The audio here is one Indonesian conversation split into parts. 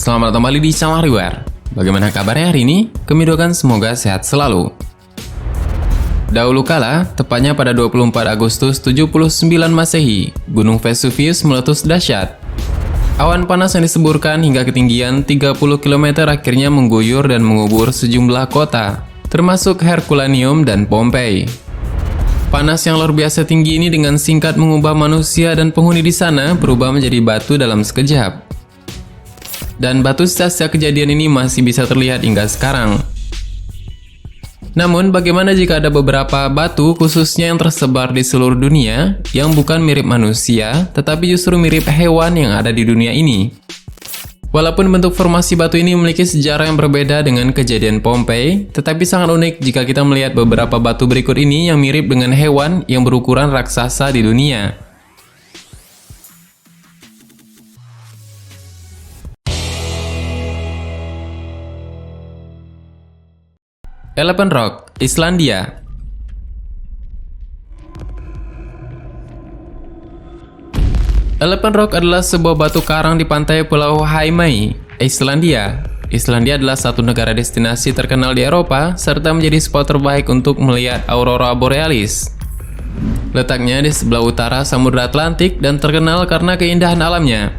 Selamat kembali di Samariware. Bagaimana kabarnya hari ini? Kami doakan semoga sehat selalu. Dahulu kala, tepatnya pada 24 Agustus 79 Masehi, Gunung Vesuvius meletus dahsyat. Awan panas yang disemburkan hingga ketinggian 30 km akhirnya mengguyur dan mengubur sejumlah kota, termasuk Herculaneum dan Pompei. Panas yang luar biasa tinggi ini dengan singkat mengubah manusia dan penghuni di sana berubah menjadi batu dalam sekejap. Dan batu sisa kejadian ini masih bisa terlihat hingga sekarang. Namun, bagaimana jika ada beberapa batu khususnya yang tersebar di seluruh dunia yang bukan mirip manusia, tetapi justru mirip hewan yang ada di dunia ini? Walaupun bentuk formasi batu ini memiliki sejarah yang berbeda dengan kejadian Pompei, tetapi sangat unik jika kita melihat beberapa batu berikut ini yang mirip dengan hewan yang berukuran raksasa di dunia. Elephant Rock, Islandia. Elephant Rock adalah sebuah batu karang di pantai Pulau Heimaey, Islandia. Islandia adalah satu negara destinasi terkenal di Eropa, serta menjadi spot terbaik untuk melihat aurora borealis. Letaknya di sebelah utara Samudra Atlantik dan terkenal karena keindahan alamnya.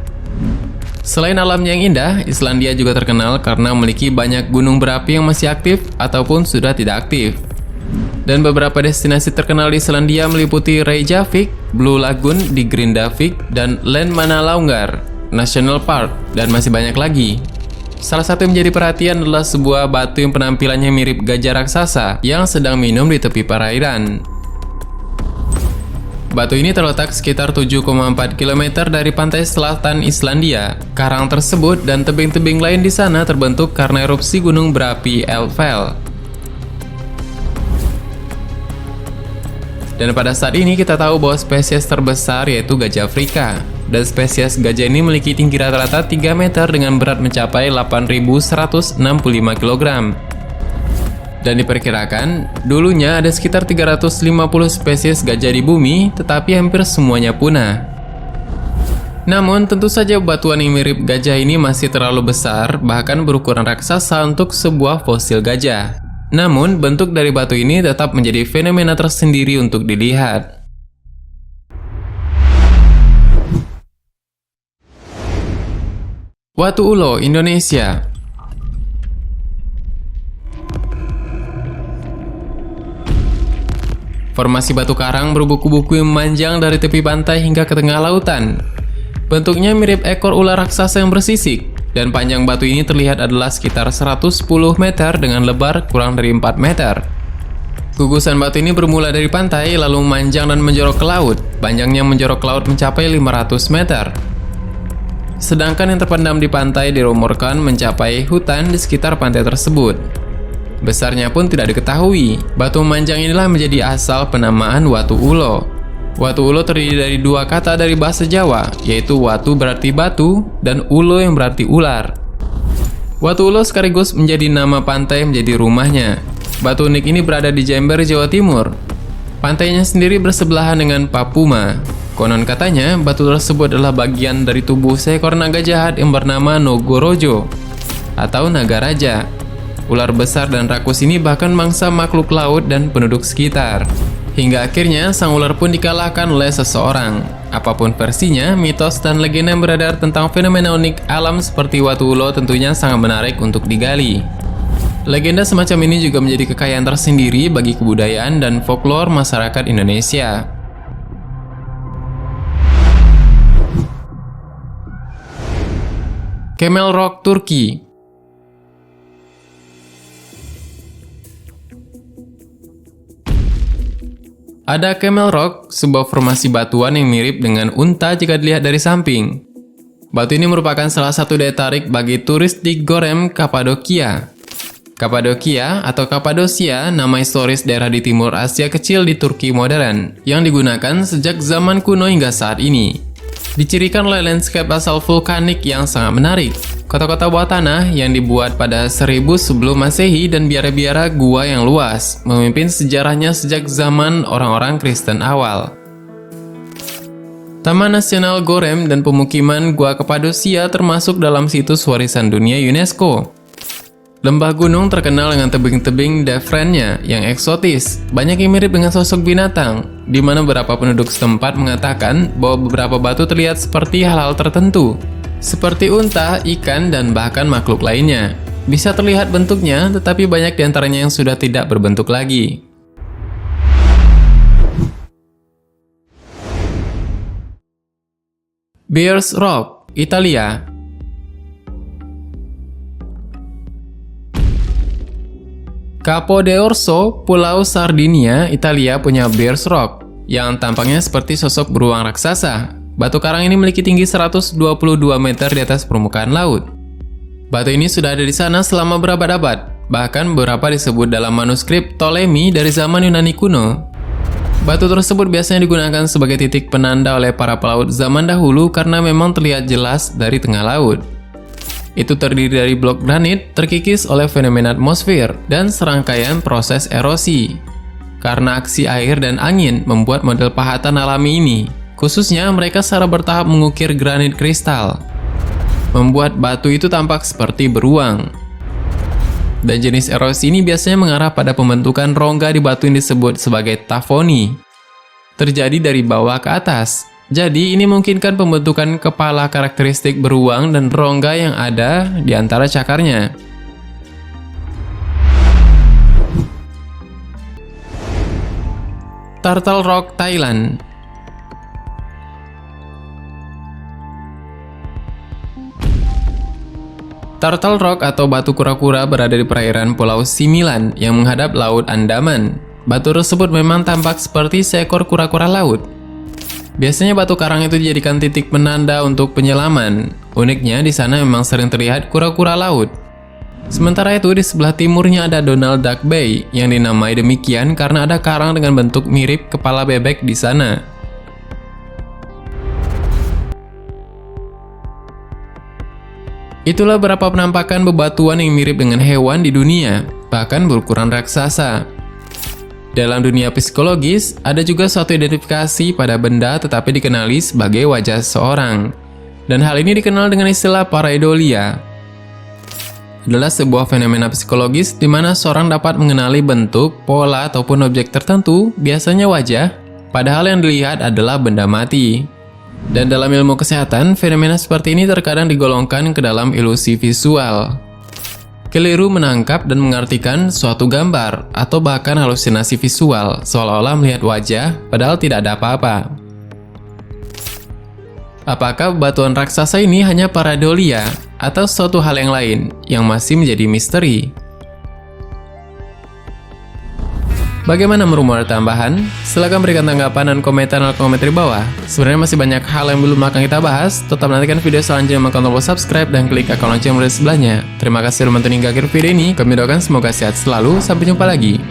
Selain alamnya yang indah, Islandia juga terkenal karena memiliki banyak gunung berapi yang masih aktif ataupun sudah tidak aktif. Dan beberapa destinasi terkenal di Islandia meliputi Reykjavik, Blue Lagoon di Grindavik, dan Landmannalaugar National Park, dan masih banyak lagi. Salah satu yang menjadi perhatian adalah sebuah batu yang penampilannya mirip gajah raksasa yang sedang minum di tepi perairan. Batu ini terletak sekitar 7,4 km dari pantai selatan Islandia. Karang tersebut dan tebing-tebing lain di sana terbentuk karena erupsi gunung berapi Eldfell. Dan pada saat ini kita tahu bahwa spesies terbesar yaitu gajah Afrika. Dan spesies gajah ini memiliki tinggi rata-rata 3 meter dengan berat mencapai 8.165 kg. Dan diperkirakan, dulunya ada sekitar 350 spesies gajah di bumi, tetapi hampir semuanya punah. Namun, tentu saja batuan yang mirip gajah ini masih terlalu besar, bahkan berukuran raksasa untuk sebuah fosil gajah. Namun, bentuk dari batu ini tetap menjadi fenomena tersendiri untuk dilihat. Watu Ulo, Indonesia. Formasi batu karang berbuku-buku yang memanjang dari tepi pantai hingga ke tengah lautan. Bentuknya mirip ekor ular raksasa yang bersisik, dan panjang batu ini terlihat adalah sekitar 110 meter dengan lebar kurang dari 4 meter. Gugusan batu ini bermula dari pantai lalu memanjang dan menjorok ke laut. Panjangnya menjorok ke laut mencapai 500 meter. Sedangkan yang terpendam di pantai dirumorkan mencapai hutan di sekitar pantai tersebut. Besarnya pun tidak diketahui. Batu memanjang inilah menjadi asal penamaan Watu Ulo. Watu Ulo terdiri dari dua kata dari bahasa Jawa, yaitu watu berarti batu dan ulo yang berarti ular. Watu Ulo sekaligus menjadi nama pantai menjadi rumahnya. Batu unik ini berada di Jember, Jawa Timur. Pantainya sendiri bersebelahan dengan Papuma. Konon katanya, batu tersebut adalah bagian dari tubuh seekor naga jahat yang bernama Nogorojo atau naga raja. Ular besar dan rakus ini bahkan mangsa makhluk laut dan penduduk sekitar. Hingga akhirnya sang ular pun dikalahkan oleh seseorang. Apapun versinya, mitos dan legenda yang beredar tentang fenomena unik alam seperti Watu Ulo tentunya sangat menarik untuk digali. Legenda semacam ini juga menjadi kekayaan tersendiri bagi kebudayaan dan folklore masyarakat Indonesia. Camel Rock, Turki. Ada Camel Rock, sebuah formasi batuan yang mirip dengan unta jika dilihat dari samping. Batu ini merupakan salah satu daya tarik bagi turis di Gorem, Kapadokia. Kapadokia atau Kapadosia, nama historis daerah di timur Asia kecil di Turki modern, yang digunakan sejak zaman kuno hingga saat ini. Dicirikan oleh landscape asal vulkanik yang sangat menarik, kota-kota bawah tanah yang dibuat pada 1000 sebelum Masehi dan biara-biara gua yang luas, memimpin sejarahnya sejak zaman orang-orang Kristen awal. Taman Nasional Gorem dan pemukiman Gua Kapadosia termasuk dalam situs warisan dunia UNESCO. Lembah gunung terkenal dengan tebing-tebing Devrennya yang eksotis, banyak yang mirip dengan sosok binatang, di mana beberapa penduduk setempat mengatakan bahwa beberapa batu terlihat seperti hal-hal tertentu, seperti unta, ikan, dan bahkan makhluk lainnya. Bisa terlihat bentuknya, tetapi banyak di antaranya yang sudah tidak berbentuk lagi. Bears Rock, Italia. Capo d'Orso, Pulau Sardinia, Italia punya Bears Rock, yang tampaknya seperti sosok beruang raksasa. Batu karang ini memiliki tinggi 122 meter di atas permukaan laut. Batu ini sudah ada di sana selama berabad-abad, bahkan beberapa disebut dalam manuskrip Ptolemy dari zaman Yunani kuno. Batu tersebut biasanya digunakan sebagai titik penanda oleh para pelaut zaman dahulu karena memang terlihat jelas dari tengah laut. Itu terdiri dari blok granit terkikis oleh fenomena atmosfer dan serangkaian proses erosi. Karena aksi air dan angin membuat model pahatan alami ini, khususnya mereka secara bertahap mengukir granit kristal, membuat batu itu tampak seperti beruang. Dan jenis erosi ini biasanya mengarah pada pembentukan rongga di batu yang disebut sebagai tafoni, terjadi dari bawah ke atas. Jadi, ini memungkinkan pembentukan kepala karakteristik beruang dan rongga yang ada di antara cakarnya. Turtle Rock, Thailand. Turtle Rock atau batu kura-kura berada di perairan Pulau Similan yang menghadap Laut Andaman. Batu tersebut memang tampak seperti seekor kura-kura laut. Biasanya batu karang itu dijadikan titik penanda untuk penyelaman. Uniknya, di sana memang sering terlihat kura-kura laut. Sementara itu, di sebelah timurnya ada Donald Duck Bay yang dinamai demikian karena ada karang dengan bentuk mirip kepala bebek di sana. Itulah beberapa penampakan bebatuan yang mirip dengan hewan di dunia, bahkan berukuran raksasa. Dalam dunia psikologis, ada juga suatu identifikasi pada benda tetapi dikenali sebagai wajah seseorang. Dan hal ini dikenal dengan istilah pareidolia. Adalah sebuah fenomena psikologis di mana seorang dapat mengenali bentuk, pola, ataupun objek tertentu, biasanya wajah, padahal yang dilihat adalah benda mati. Dan dalam ilmu kesehatan, fenomena seperti ini terkadang digolongkan ke dalam ilusi visual. Keliru menangkap dan mengartikan suatu gambar, atau bahkan halusinasi visual, seolah-olah melihat wajah, padahal tidak ada apa-apa. Apakah batuan raksasa ini hanya pareidolia, atau suatu hal yang lain, yang masih menjadi misteri? Bagaimana menurut tambahan? Silahkan berikan tanggapan dan komentar di bawah. Sebenarnya masih banyak hal yang belum akan kita bahas. Tetap nantikan video selanjutnya dengan tombol subscribe dan klik icon lonceng di sebelahnya. Terima kasih sudah menonton hingga akhir video ini. Kami doakan semoga sehat selalu. Sampai jumpa lagi.